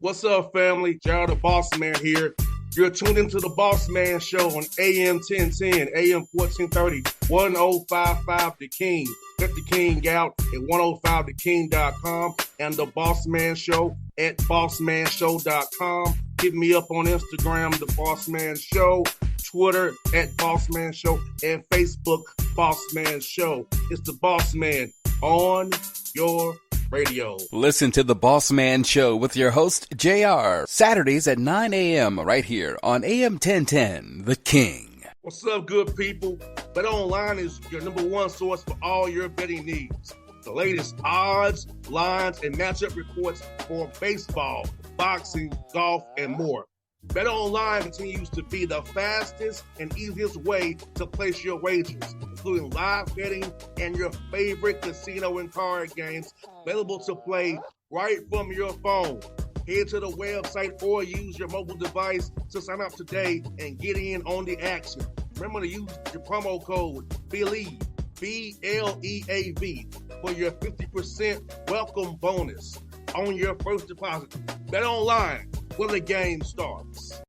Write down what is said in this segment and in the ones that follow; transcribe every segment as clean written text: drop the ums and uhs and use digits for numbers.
What's up, family? Gerald the Bossman here. You're tuned into the Bossman Show on AM 1010, AM 1430, 1055 The King. Let the King out at 105theking.com and the Bossman Show at bossmanshow.com. Hit me up on Instagram, The Bossman Show, Twitter at Bossman Show, and Facebook, Bossman Show. It's the Bossman on your radio. Listen to the Bossman Show with your host, JR, Saturdays at 9 a.m. right here on AM 1010, The King. What's up, good people? BetOnline is your number one source for all your betting needs. The latest odds, lines, and matchup reports for baseball, boxing, golf, and more. BetOnline continues to be the fastest and easiest way to place your wagers, including live betting and your favorite casino and card games available to play right from your phone. Head to the website or use your mobile device to sign up today and get in on the action. Remember to use your promo code BELIEVE, B-L-E-A-V, for your 50% welcome bonus on your first deposit. BetOnline, where the game starts.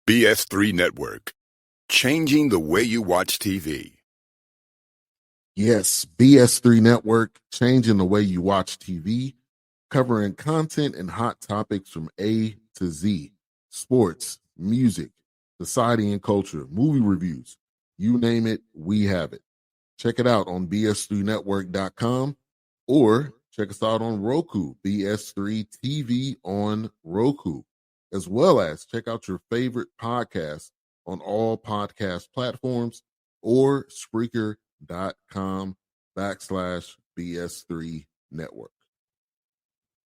BS3 Network, changing the way you watch TV. Yes, BS3 Network, changing the way you watch TV, covering content and hot topics from A to Z, sports, music, society and culture, movie reviews, you name it, we have it. Check it out on bs3network.com or check us out on Roku, BS3 TV on Roku, as well as check out your favorite podcast on all podcast platforms or Spreaker.com/BS3 Network.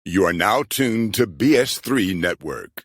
You are now tuned to BS3 Network.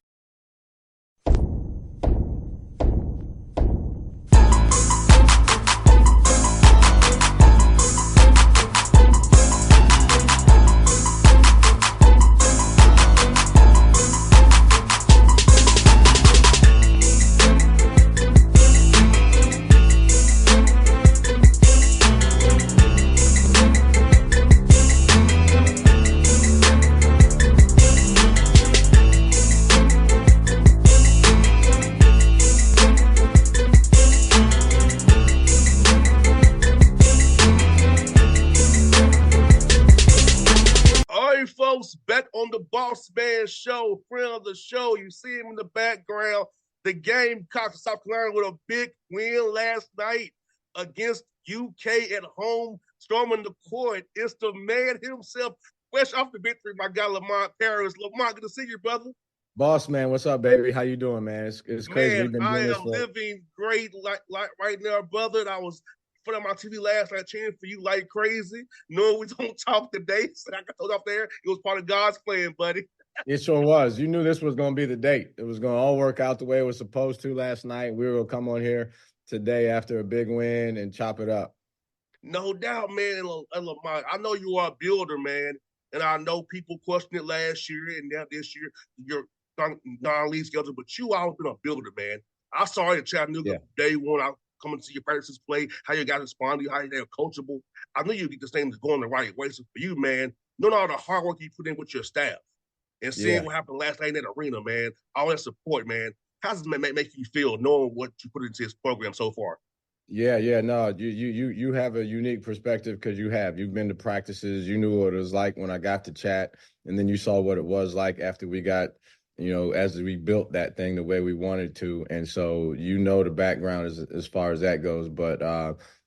Bet on the Bossman Show, friend of the show. You see him in the background. The Gamecocks of South Carolina with a big win last night against UK at home, storming the court. It's the man himself, fresh off the victory, my guy Lamont Paris. Lamont, good to see you, brother. Bossman, what's up, baby? How you doing, man? It's crazy. Man, I am living great like right now, brother. And I was in front of my TV last night cheering for you like crazy. Knowing we don't talk today, so I got told off there. It was part of God's plan, buddy. It sure was. You knew this was going to be the date. It was going to all work out the way it was supposed to last night. We were going to come on here today after a big win and chop it up. No doubt, man. And Lamont, I know you are a builder, man. And I know people questioned it last year and now this year, your non-league schedule, but you always been a builder, man. I saw it in Chattanooga day one. I coming to see your practices play, how you guys respond to you, how they're coachable. I knew you get this thing going the right way. So for you, man, knowing all the hard work you put in with your staff and seeing what happened last night in that arena, man, all that support, man, how does it make you feel knowing what you put into this program so far? No, you have a unique perspective because you've been to practices, you knew what it was like when I got to Chat, and then you saw what it was like after we got, as we built that thing the way we wanted to, and so the background as far as that goes. But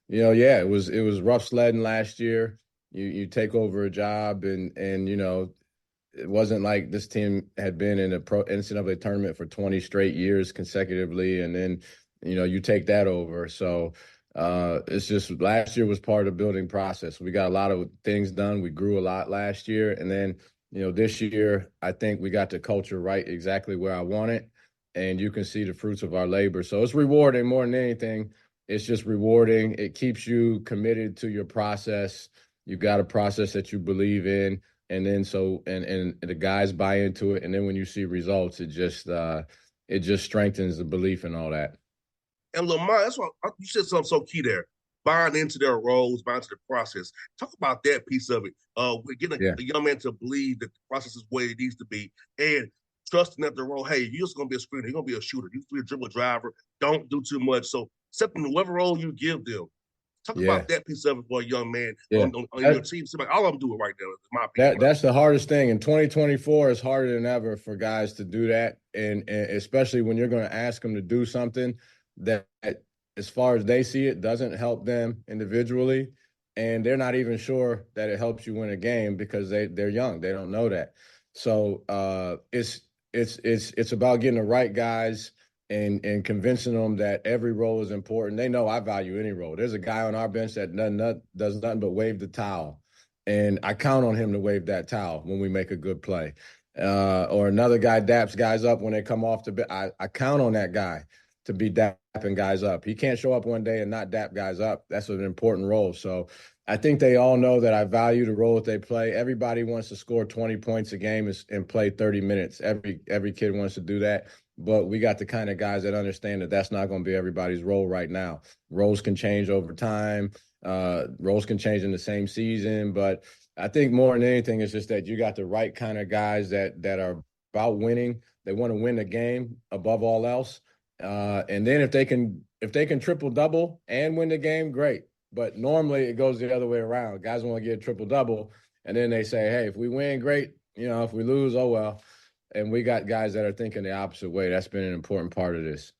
it was rough sledding last year. You take over a job and it wasn't like this team had been in a pro NCAA tournament for 20 straight years consecutively, and then you take that over. So it's just last year was part of the building process. We got a lot of things done. We grew a lot last year, and then this year, I think we got the culture right exactly where I want it, and you can see the fruits of our labor. So it's rewarding more than anything. It's just rewarding. It keeps you committed to your process. You got a process that you believe in, and then and the guys buy into it. And then when you see results, it just strengthens the belief and all that. And Lamont, that's why you said something so key there. buying into their roles, buying into the process. Talk about that piece of it. We're getting a young man to believe that the process is where it needs to be, and trusting that the role, hey, you're just going to be a screener, you're going to be a shooter, you're going to be a dribble driver, don't do too much. So accepting whatever role you give them. Talk about that piece of it for a young man on your team. So like, all I'm doing right now, in my opinion. That's the hardest thing. In 2024, it's harder than ever for guys to do that, and especially when you're going to ask them to do something that, as far as they see it, doesn't help them individually, and they're not even sure that it helps you win a game because they're young, they don't know that. So it's about getting the right guys and convincing them that every role is important. They know I value any role. There's a guy on our bench that does nothing but wave the towel, and I count on him to wave that towel when we make a good play. Or another guy daps guys up when they come off the bench. I count on that guy to be dapping guys up. He can't show up one day and not dap guys up. That's an important role. So I think they all know that I value the role that they play. Everybody wants to score 20 points a game and play 30 minutes. Every kid wants to do that. But we got the kind of guys that understand that that's not going to be everybody's role right now. Roles can change over time. Roles can change in the same season. But I think more than anything, it's just that you got the right kind of guys that are about winning. They want to win the game above all else. And then if they can triple double and win the game, great. But normally it goes the other way around. Guys want to get a triple double, and then they say, hey, if we win, great. If we lose, oh well. And we got guys that are thinking the opposite way. That's been an important part of this.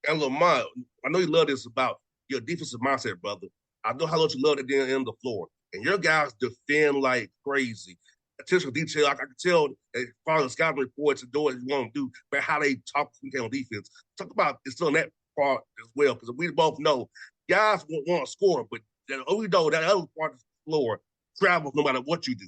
And Lamont, I know you love this about your defensive mindset, brother. I know how much you love it down on the floor. And your guys defend like crazy. Attention to detail, I can tell as far as the scouting reports and doing what you want to do, but how they talk on defense. Talk about it's on that part as well, because we both know guys want to score, but we know that other part of the floor travels no matter what you do.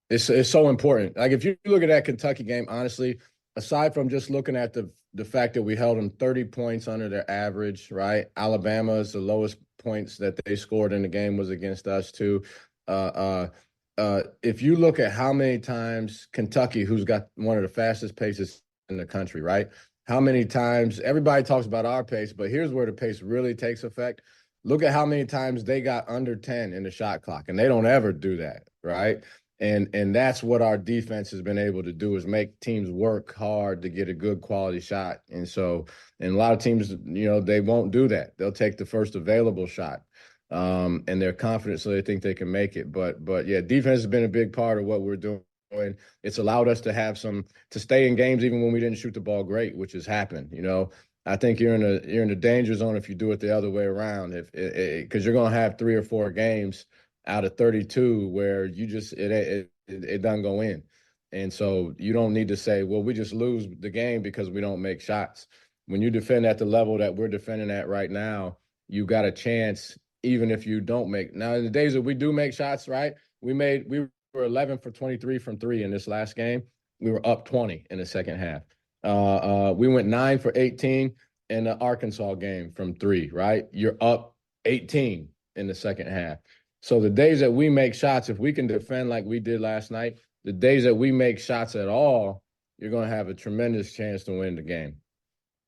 It's so important. Like, if you look at that Kentucky game, honestly, aside from just looking at the fact that we held them 30 points under their average, right? Alabama's the lowest points that they scored in the game was against us too. If you look at how many times Kentucky, who's got one of the fastest paces in the country, right? How many times everybody talks about our pace, but here's where the pace really takes effect. Look at how many times they got under 10 in the shot clock, and they don't ever do that, right? And that's what our defense has been able to do, is make teams work hard to get a good quality shot. And a lot of teams, they won't do that. They'll take the first available shot, and they're confident, so they think they can make it. But yeah, defense has been a big part of what we're doing. It's allowed us to stay in games even when we didn't shoot the ball great, which has happened. I think you're in the danger zone if you do it the other way around, because you're going to have 3 or 4 games out of 32 where it doesn't go in. And so you don't need to say, well, we just lose the game because we don't make shots. When you defend at the level that we're defending at right now, you got a chance even if you don't make. Now, in the days that we do make shots, right, we were 11 for 23 from 3 in this last game. We were up 20 in the second half. We went 9 for 18 in the Arkansas game from 3, right? You're up 18 in the second half. So the days that we make shots, if we can defend like we did last night, the days that we make shots at all, you're going to have a tremendous chance to win the game.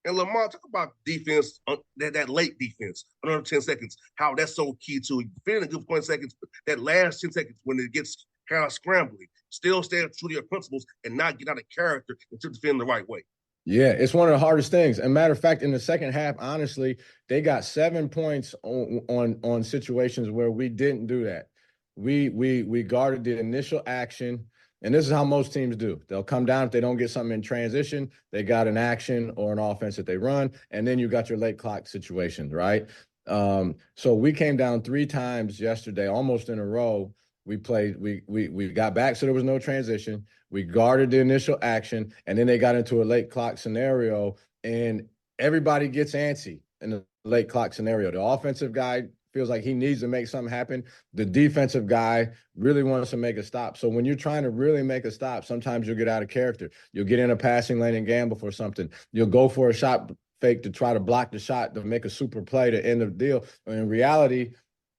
And Lamont, talk about defense, that late defense, under 10 seconds, how that's so key to defending a good 20 seconds, that last 10 seconds when it gets kind of scrambling, still stay true to your principles and not get out of character and to defend the right way. Yeah, it's one of the hardest things. And matter of fact, in the second half, honestly, they got 7 points on situations where we didn't do that. We guarded the initial action, and this is how most teams do. They'll come down if they don't get something in transition. They got an action or an offense that they run, and then you got your late clock situations, right? So we came down 3 times yesterday, almost in a row. We got back, so there was no transition. We guarded the initial action, and then they got into a late clock scenario, and everybody gets antsy in the late clock scenario. The offensive guy feels like he needs to make something happen. The defensive guy really wants to make a stop. So when you're trying to really make a stop, sometimes you'll get out of character. You'll get in a passing lane and gamble for something. You'll go for a shot fake to try to block the shot to make a super play to end the deal. And in reality,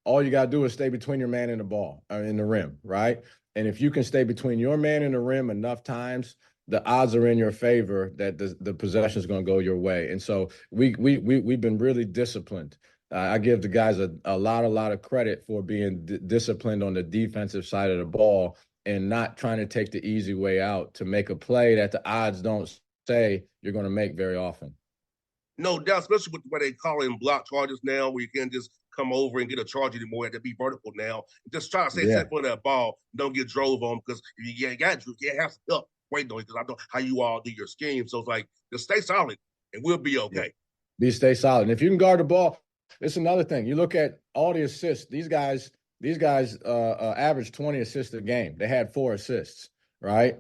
all you got to do is stay between your man and the ball, or in the rim, right? And if you can stay between your man and the rim enough times, the odds are in your favor that the possession is going to go your way. And so we've been really disciplined I give the guys a lot of credit for being disciplined on the defensive side of the ball and not trying to take the easy way out to make a play that the odds don't say you're going to make very often. No doubt, especially with the way they call in block charges now, where you can't just come over and get a charge anymore. You have to be vertical now. Just try to stay Yeah. set for that ball. Don't get drove on because you have some help waiting on you because I know how you all do your scheme. So it's like, just stay solid and we'll be okay. Stay solid. And if you can guard the ball, it's another thing. You look at all the assists. These guys average 20 assists a game. They had 4 assists, right?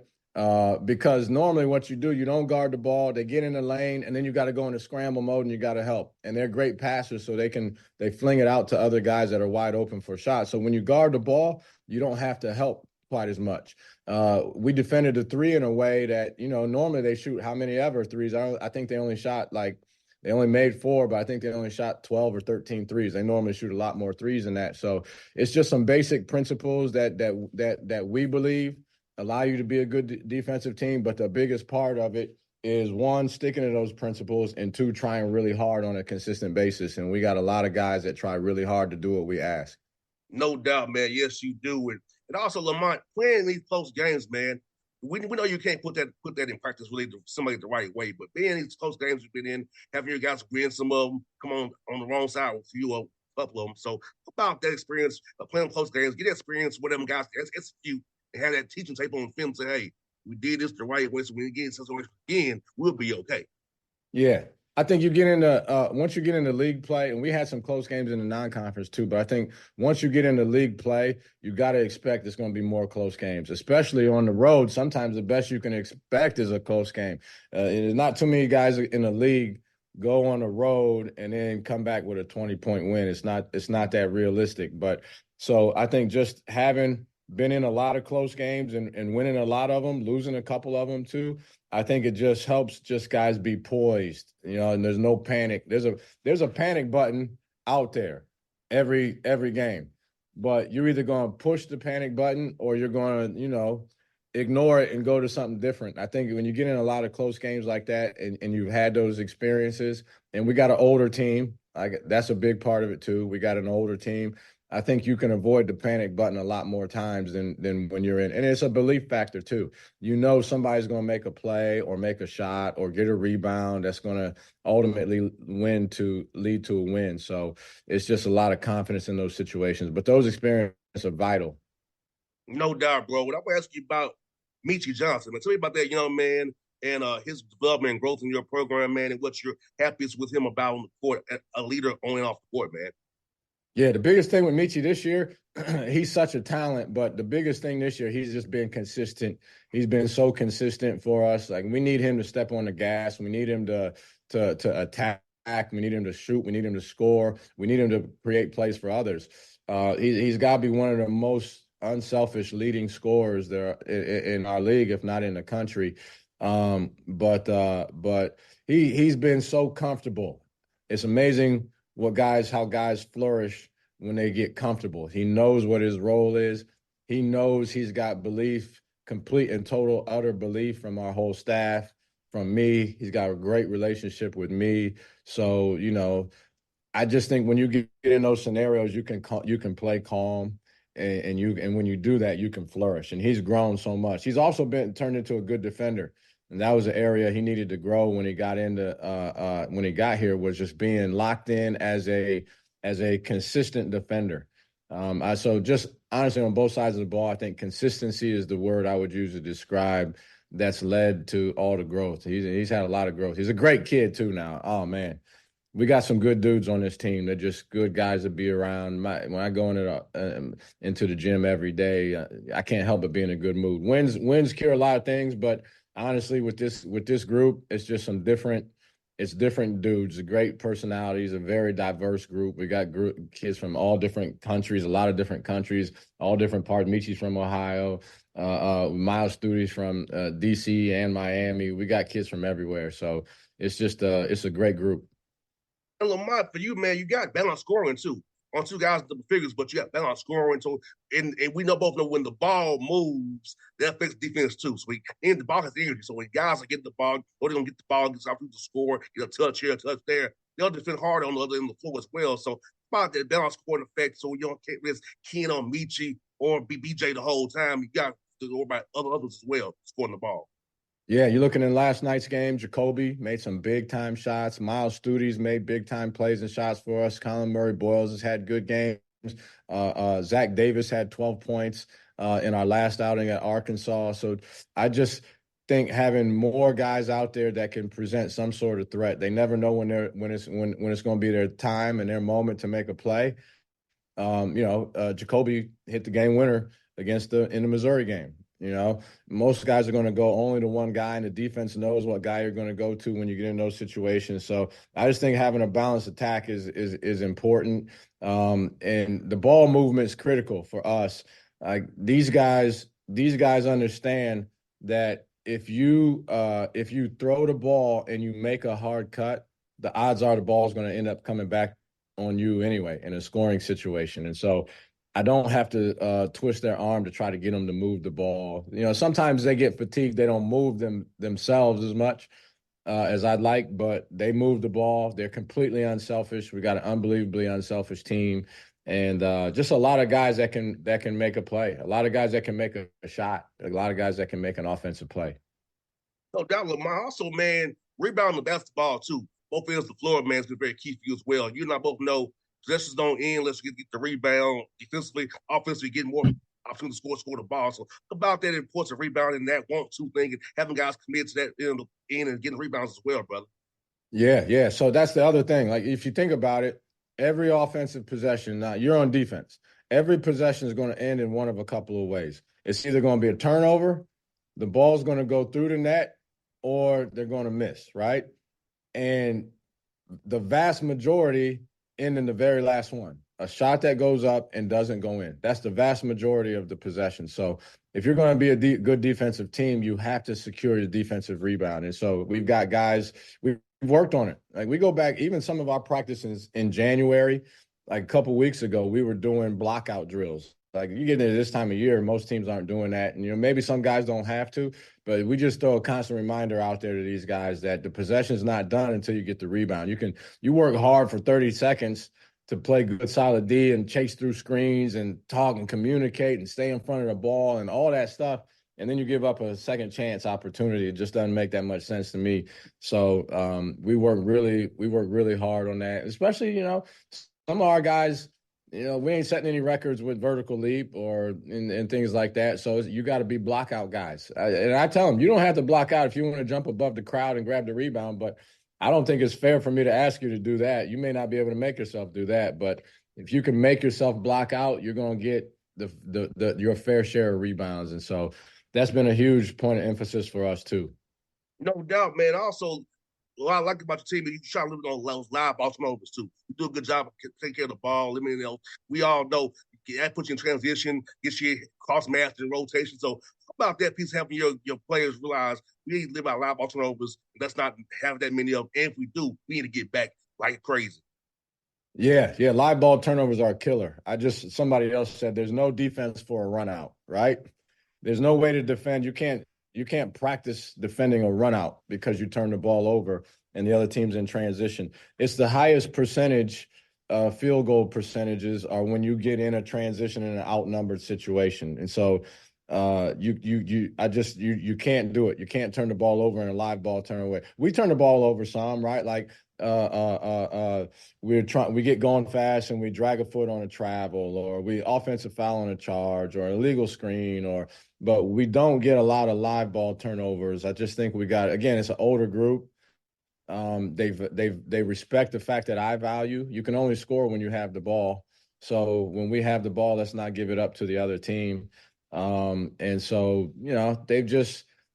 Because normally what you do, you don't guard the ball, they get in the lane, and then you got to go into scramble mode and you got to help. And they're great passers, so they fling it out to other guys that are wide open for shots. So when you guard the ball, you don't have to help quite as much. We defended the 3 in a way that, normally they shoot how many ever threes. I think they only shot they only made 4, but I think they only shot 12 or 13 threes. They normally shoot a lot more threes than that. So it's just some basic principles that we believe allow you to be a good defensive team. But the biggest part of it is, 1, sticking to those principles, and 2, trying really hard on a consistent basis. And we got a lot of guys that try really hard to do what we ask. No doubt, man. Yes, you do. And also, Lamont, playing these close games, man, we know you can't put that in practice really to somebody the right way. But being in these close games you've been in, having your guys win some of them, come on the wrong side with a couple of them. So about that experience of playing close games, get that experience with them guys, execute, and have that teaching tape on film. Say, hey, we did this the right way. So when we get into again, we'll be okay. Yeah. I think you get into once you get into league play, and we had some close games in the non-conference too, but I think once you get into league play, you got to expect it's going to be more close games, especially on the road. Sometimes the best you can expect is a close game. There's not too many guys in the league go on the road and then come back with a 20-point win. It's not that realistic. But so I think just having been in a lot of close games and winning a lot of them, losing a couple of them too, I think it just helps guys be poised, and there's no panic. There's a panic button out there every game, but you're either going to push the panic button or you're going to, ignore it and go to something different. I think when you get in a lot of close games like that and you've had those experiences, and we got an older team, that's a big part of it too. We got an older team. I think you can avoid the panic button a lot more times than when you're in. And it's a belief factor too. Somebody's going to make a play or make a shot or get a rebound that's going to ultimately lead to a win. So it's just a lot of confidence in those situations. But those experiences are vital. No doubt, bro. What I'm going to ask you about Meechie Johnson, man. Tell me about that young man and his development and growth in your program, man, and what you're happiest with him about on the court, a leader on and off the court, man. Yeah, the biggest thing with Meechie this year, he's such a talent, but the biggest thing this year, he's just been consistent. He's been so consistent for us. Like, we need him to step on the gas. We need him to attack. We need him to shoot. We need him to score. We need him to create plays for others. He's got to be one of the most unselfish leading scorers there in our league, if not in the country. But he's been so comfortable. It's amazing how guys flourish when they get comfortable. He knows what his role is. He knows he's got belief, complete and total, utter belief from our whole staff, from me. He's got a great relationship with me. So, I just think when you get in those scenarios, you can play calm, and when you do that, you can flourish. And he's grown so much. He's also been turned into a good defender. And that was an area he needed to grow when he got here, was just being locked in as a consistent defender. So just honestly, on both sides of the ball, I think consistency is the word I would use to describe that's led to all the growth. He's had a lot of growth. He's a great kid too now. Oh man, we got some good dudes on this team. They're just good guys to be around. When I go into the gym every day, I can't help but be in a good mood. Wins cure a lot of things, but honestly, with this group, it's just different dudes, great personalities, a very diverse group. We got kids from all different countries, a lot of different countries, all different parts. Michi's from Ohio, Miles Studi's from DC and Miami. We got kids from everywhere, so it's just it's a great group. And Lamont, for you, man, you got balanced scoring too. On two guys double figures, but you got balanced scoring. So, and we both know when the ball moves, that affects defense too. So the ball has energy. So when guys are getting the ball, or they're gonna get the ball, get some people to score, get a touch here, a touch there. they'll defend hard on the other end of the floor as well. So about that balance scoring effect, so you can't risk keying on Michi or BJ the whole time. You got to go about others as well scoring the ball. Yeah, you're looking in last night's game. Jacoby made some big-time shots. Miles Studies made big-time plays and shots for us. Colin Murray-Boyles has had good games. Zach Davis had 12 points in our last outing at Arkansas. So I just think having more guys out there that can present some sort of threat. They never know when it's going to be their time and their moment to make a play. Jacoby hit the game winner in the Missouri game. Most guys are going to go only to one guy, and the defense knows what guy you're going to go to when you get in those situations. So I just think having a balanced attack is important. And the ball movement is critical for us. Like these guys understand that if you throw the ball and you make a hard cut, the odds are the ball is going to end up coming back on you anyway in a scoring situation. And so I don't have to twist their arm to try to get them to move the ball. Sometimes they get fatigued. They don't move themselves as much as I'd like, but they move the ball. They're completely unselfish. We got an unbelievably unselfish team, and just a lot of guys that can make a play. A lot of guys that can make a shot. A lot of guys that can make an offensive play. No doubt, Lamont. Also, man, rebounding the basketball too. Both ends of the floor, man, is very key for you as well. You and I both know possessions don't end unless you get the rebound defensively, offensively, getting more opportunity to score the ball. So about that importance of rebounding, that want-to thing, and having guys commit to that end and getting rebounds as well, brother. Yeah. So that's the other thing. Like if you think about it, every offensive possession, now you're on defense. Every possession is going to end in one of a couple of ways. It's either going to be a turnover, the ball's going to go through the net, or they're going to miss, right? And the vast majority end in the very last one. A shot that goes up and doesn't go in. That's the vast majority of the possession. So if you're going to be a good defensive team, you have to secure your defensive rebound. And so we've got guys, we've worked on it. Like we go back, even some of our practices in January, like a couple weeks ago, we were doing blockout drills. Like you get into this time of year, most teams aren't doing that. And, maybe some guys don't have to, but we just throw a constant reminder out there to these guys that the possession's not done until you get the rebound. You work hard for 30 seconds to play good, solid D and chase through screens and talk and communicate and stay in front of the ball and all that stuff. And then you give up a second chance opportunity. It just doesn't make that much sense to me. So we work really hard on that, especially, some of our guys, we ain't setting any records with vertical leap and things like that. So you got to be block out guys. And I tell them, you don't have to block out if you want to jump above the crowd and grab the rebound, but I don't think it's fair for me to ask you to do that. You may not be able to make yourself do that, but if you can make yourself block out, you're going to get your fair share of rebounds. And so that's been a huge point of emphasis for us too. No doubt, man. Also, what I like about your team is you try to limit on those live ball turnovers too. You do a good job of taking care of the ball. We all know that puts you in transition, gets you cross match and rotation. So how about that piece, having your players realize we need to live out live ball turnovers. Let's not have that many of them. And if we do, we need to get back like crazy. Yeah. Live ball turnovers are a killer. Somebody else said there's no defense for a run out, right? There's no way to defend. You can't practice defending a run out because you turn the ball over and the other team's in transition. It's the highest percentage field goal percentages are when you get in a transition in an outnumbered situation. And so you can't do it. You can't turn the ball over in a live ball turn away. We turn the ball over some, right? Like we get going fast and we drag a foot on a travel, or we offensive foul on a charge, or a illegal screen, but we don't get a lot of live ball turnovers. I just think it's an older group. They respect the fact that I value. You can only score when you have the ball. So when we have the ball, let's not give it up to the other team. And so,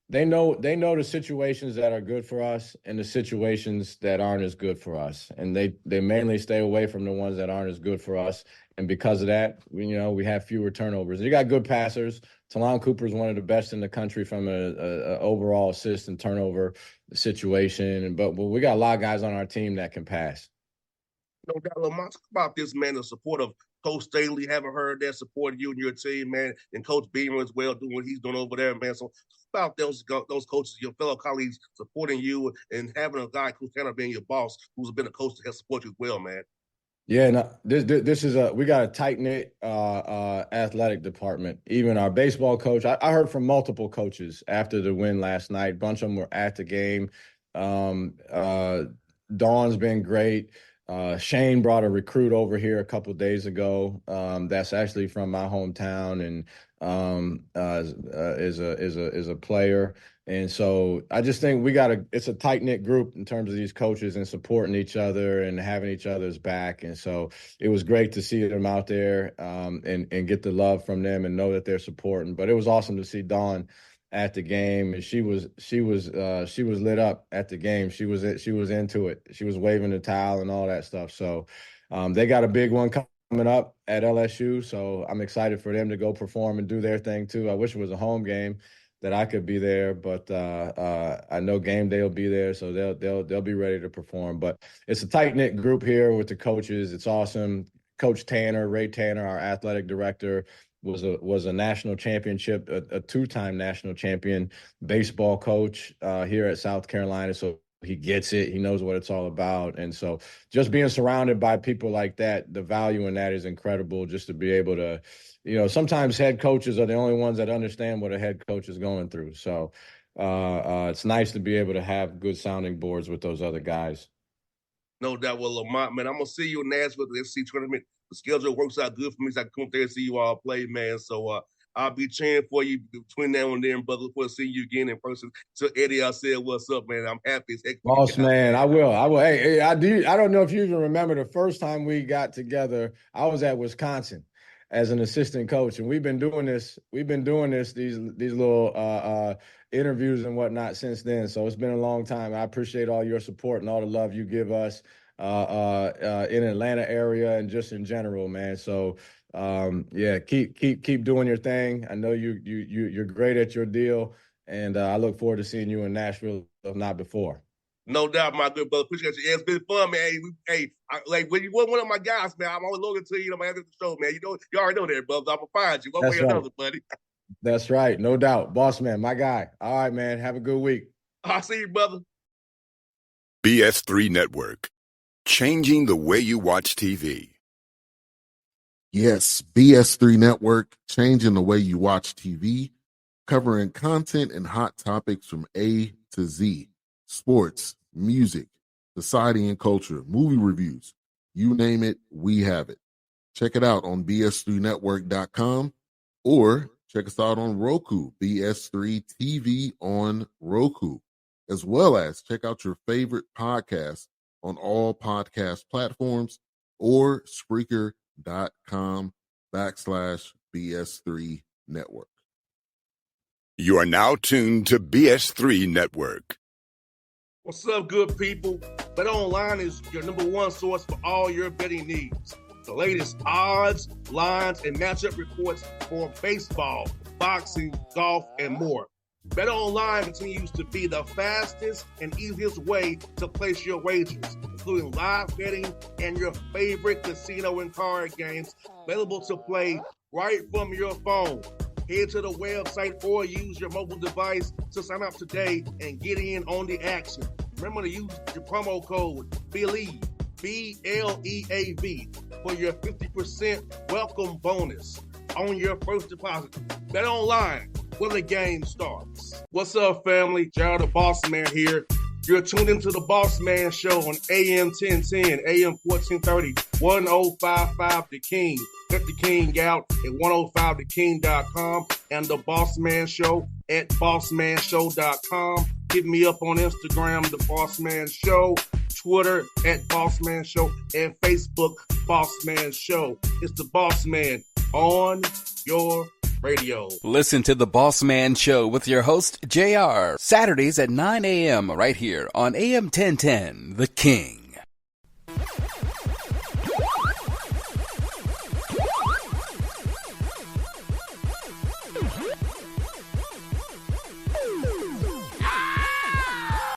they know the situations that are good for us and the situations that aren't as good for us. And they mainly stay away from the ones that aren't as good for us. And because of that, we have fewer turnovers. And you got good passers. Talon Cooper is one of the best in the country from a overall assist and turnover situation. But we got a lot of guys on our team that can pass. No doubt, Lamont, talk about this, man, the support of Coach Staley. Haven't heard that supporting you and your team, man, and Coach Beamer as well, doing what he's doing over there, man. So talk about those coaches, your fellow colleagues supporting you and having a guy, Coach Tanner, being your boss, who's been a coach to help support you as well, man. Yeah, no, this is we got a tight knit athletic department. Even our baseball coach, I heard from multiple coaches after the win last night. A bunch of them were at the game. Dawn's been great. Shane brought a recruit over here a couple of days ago. That's actually from my hometown and is a player. And so I just think it's a tight knit group in terms of these coaches and supporting each other and having each other's back. And so it was great to see them out there and get the love from them and know that they're supporting. But it was awesome to see Dawn at the game, and she was lit up at the game. She was into it. She was waving the towel and all that stuff. So they got a big one coming up at LSU. So I'm excited for them to go perform and do their thing too. I wish it was a home game that I could be there, but I know game day will be there, so they'll be ready to perform. But it's a tight knit group here with the coaches. It's awesome. Coach Tanner, Ray Tanner, our athletic director, was a national championship, a two-time national champion baseball coach here at South Carolina. So he gets it. He knows what it's all about. And so just being surrounded by people like that, the value in that is incredible, just to be able to, sometimes head coaches are the only ones that understand what a head coach is going through. So it's nice to be able to have good sounding boards with those other guys. No doubt. Well, Lamont, man, I'm going to see you in Nashville at the SC tournament. The schedule works out good for me, so I can come up there and see you all play, man. So I'll be cheering for you between now and then, brother. Look forward to seeing you again in person. So Eddie, I said, what's up, man? I'm happy as heck. Bossman, I will. Hey, I do. I don't know if you even remember the first time we got together. I was at Wisconsin as an assistant coach, and we've been doing this. These little interviews and whatnot since then. So it's been a long time. I appreciate all your support and all the love you give us in Atlanta area and just in general, man. So keep doing your thing. I know you're great at your deal, and I look forward to seeing you in Nashville, if not before. No doubt, my good brother. Appreciate you. Yeah, it's been fun, man. When you were one of my guys, man, I'm always looking to you. After the show, man. You already know that, brother. I'm gonna find you one way or another, buddy. That's right, no doubt, Bossman, my guy. All right, man. Have a good week. I'll see you, brother. BS3 Network, changing the way you watch TV. Yes, BS3 Network, changing the way you watch TV, covering content and hot topics from A to Z. Sports, music, society and culture, movie reviews, you name it, we have it. Check it out on bs3network.com or check us out on Roku, BS3 TV on Roku, as well as check out your favorite podcast on all podcast platforms or Spreaker.com/BS3 Network. You are now tuned to BS3 Network. What's up, good people? BetOnline is your number one source for all your betting needs. The latest odds, lines, and matchup reports for baseball, boxing, golf, and more. BetOnline continues to be the fastest and easiest way to place your wagers, including live betting and your favorite casino and card games available to play right from your phone. Head to the website or use your mobile device to sign up today and get in on the action. Remember to use your promo code BELIEVE, BLEAV, for your 50% welcome bonus on your first deposit. Bet online where the game starts. What's up, family? Jared the Bossman here. You're tuned into the Bossman Show on AM 1010, AM 1430, 1055 The King. Check The King out at 105theking.com and the Bossman Show at bossmanshow.com. Hit me up on Instagram, The Bossman Show, Twitter at Bossman Show, and Facebook, Bossman Show. It's the Bossman on your radio. Listen to The Bossman Show with your host, JR, Saturdays at 9 a.m. right here on AM 1010, The King.